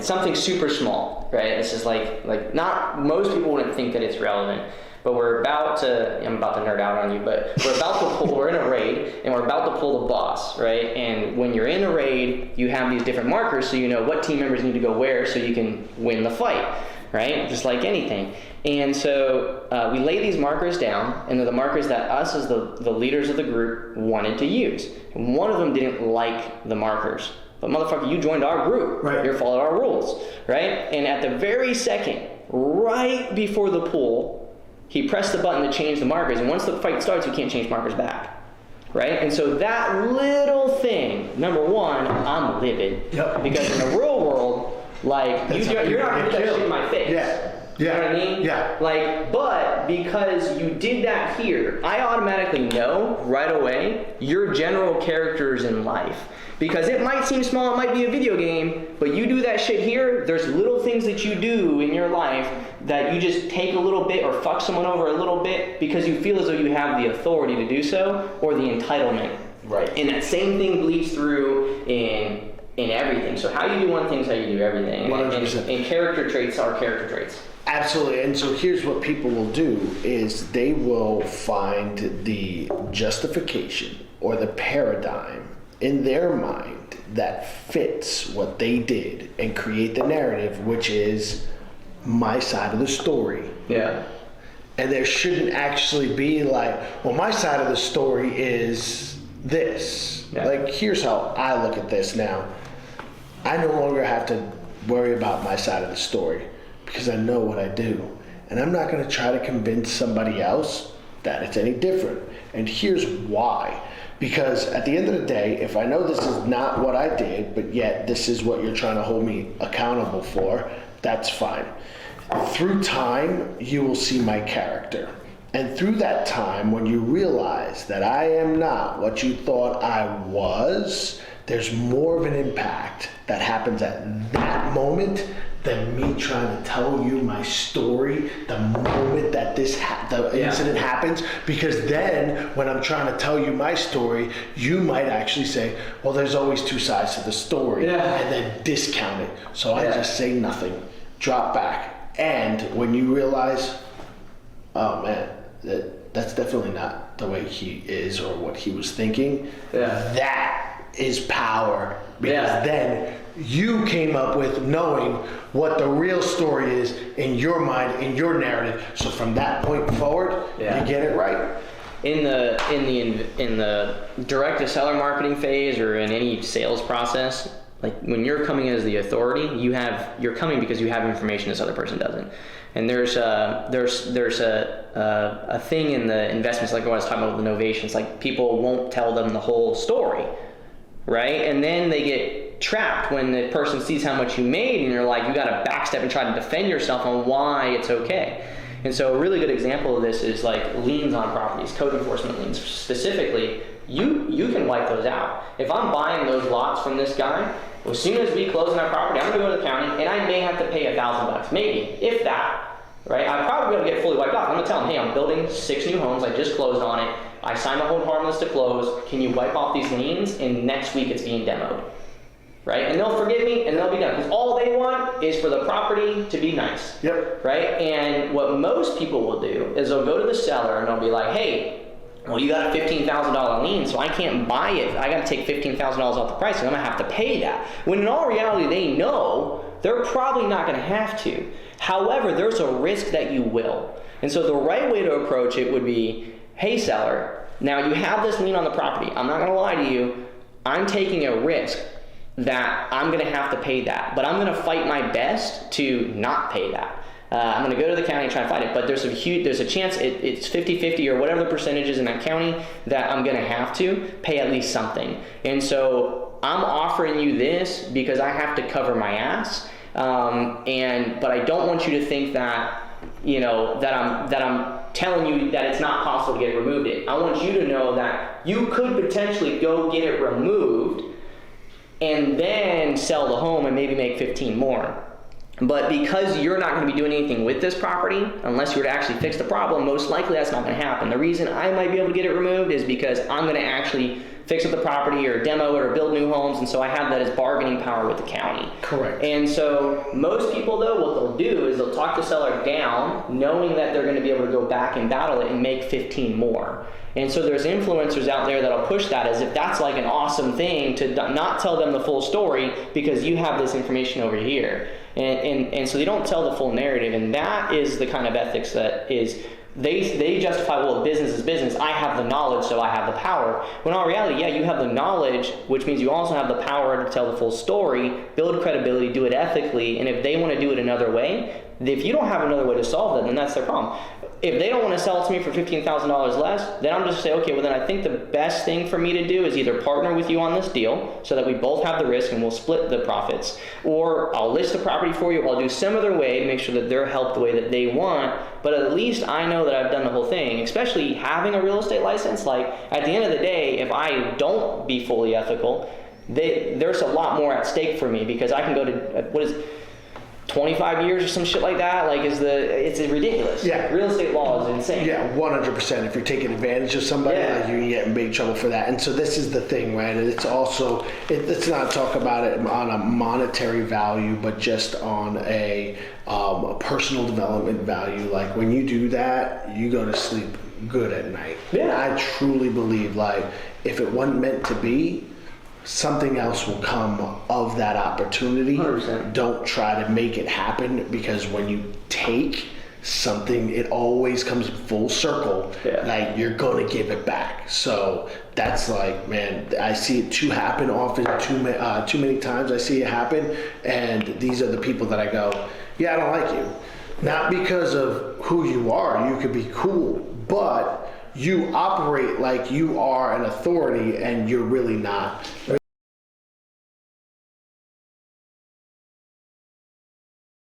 It's something super small, right? This is like not most people wouldn't think that it's relevant, but I'm about to nerd out on you, but we're in a raid, and we're about to pull the boss, right? And when you're in a raid, you have these different markers so you know what team members need to go where so you can win the fight, right? Just like anything. And so we lay these markers down, and they're the markers that us as the leaders of the group wanted to use. And one of them didn't like the markers. But motherfucker, you joined our group. Right. You followed our rules, right? And at the very second, right before the pull, he pressed the button to change the markers, and once the fight starts, you can't change markers back, right? And so that little thing, number one, I'm livid. Yep. Because in the real world, like, you're not going to do that shit in my face. Yeah. You know what I mean? Yeah. Like, but because you did that here, I automatically know right away your general characters in life. Because it might seem small, it might be a video game, but you do that shit here, there's little things that you do in your life that you just take a little bit or fuck someone over a little bit because you feel as though you have the authority to do so or the entitlement. Right. And that same thing bleeds through in everything. So how you do one thing is how you do everything. 100%. And character traits are character traits. Absolutely. And so here's what people will do is they will find the justification or the paradigm in their mind that fits what they did and create the narrative, which is my side of the story. Yeah. And there shouldn't actually be like, well, my side of the story is this. Yeah. Like, here's how I look at this now. I no longer have to worry about my side of the story because I know what I do. And I'm not going to try to convince somebody else that it's any different. And here's why. Because at the end of the day, if I know this is not what I did, but yet this is what you're trying to hold me accountable for, that's fine. Through time, you will see my character. And through that time, when you realize that I am not what you thought I was, there's more of an impact that happens at that moment than me trying to tell you my story the moment that the incident happens. Because then when I'm trying to tell you my story, you might actually say, well, there's always two sides to the story, and then discount it. So I just say nothing, drop back. And when you realize, oh man, that's definitely not the way he is or what he was thinking, that is power. Because then you came up with knowing what the real story is in your mind, in your narrative. So from that point forward, you get it right. In the direct to seller marketing phase or in any sales process, like when you're coming as the authority, you're coming because you have information this other person doesn't. And there's a thing in the investments, like what I was talking about with the novations, like people won't tell them the whole story, right? And then they get trapped when the person sees how much you made, and you're like, you got to backstep and try to defend yourself on why it's okay. And so a really good example of this is like liens on properties, code enforcement liens specifically. You can wipe those out. If I'm buying those lots from this guy, as soon as we close on that property, I'm gonna go to the county and I may have to pay $1,000, maybe, if that, right? I'd probably be able to get fully wiped off. I'm gonna tell them, hey, I'm building 6 new homes, I just closed on it, I signed the hold harmless to close, can you wipe off these liens? And next week it's being demoed, right? And they'll forgive me and they'll be done. Because all they want is for the property to be nice, right? And what most people will do is they'll go to the seller and they'll be like, hey, well, you got a $15,000 lien, so I can't buy it. I got to take $15,000 off the price, and I'm going to have to pay that. When in all reality, they know they're probably not going to have to. However, there's a risk that you will. And so the right way to approach it would be, hey, seller, now you have this lien on the property. I'm not going to lie to you. I'm taking a risk that I'm going to have to pay that, but I'm going to fight my best to not pay that. I'm going to go to the county and try to fight it, but there's a chance it's 50-50 or whatever the percentage is in that county that I'm going to have to pay at least something. And so I'm offering you this because I have to cover my ass, but I don't want you to think that that I'm telling you that it's not possible to get it removed. I want you to know that you could potentially go get it removed and then sell the home and maybe make 15 more. But because you're not going to be doing anything with this property, unless you were to actually fix the problem, most likely that's not going to happen. The reason I might be able to get it removed is because I'm going to actually fix up the property or demo it or build new homes, and so I have that as bargaining power with the county. Correct. And so most people, though, what they'll do is they'll talk the seller down, knowing that they're going to be able to go back and battle it and make 15 more. And so there's influencers out there that'll push that as if that's like an awesome thing to not tell them the full story because you have this information over here. And so they don't tell the full narrative, and that is the kind of ethics that is, they justify, well, business is business, I have the knowledge, so I have the power. When in reality, yeah, you have the knowledge, which means you also have the power to tell the full story, build credibility, do it ethically, and if they want to do it another way, if you don't have another way to solve that, then that's their problem. If they don't want to sell it to me for $15,000 less, then I'm just say, okay, well then I think the best thing for me to do is either partner with you on this deal so that we both have the risk and we'll split the profits, or I'll list the property for you, or I'll do some other way to make sure that they're helped the way that they want, but at least I know that I've done the whole thing. Especially having a real estate license, like at the end of the day, if I don't be fully ethical, there's a lot more at stake for me because I can go to, 25 years or some shit like that, it's ridiculous. Yeah. Real estate law is insane. Yeah, 100%. If you're taking advantage of somebody, Yeah. you get in big trouble for that. And so this is the thing, right? And it's also, let's not talk about it on a monetary value, but just on a personal development value. Like when you do that, you go to sleep good at night. Yeah. And I truly believe, like, if it wasn't meant to be, something else will come of that opportunity. 100%. Don't try to make it happen, because when you take something, it always comes full circle. Yeah. Like you're gonna give it back. So that's like, man, I see it too happen often. Too many times I see it happen, and these are the people that I go, yeah, I don't like you. Not because of who you are. You could be cool, but you operate like you are an authority, and you're really not.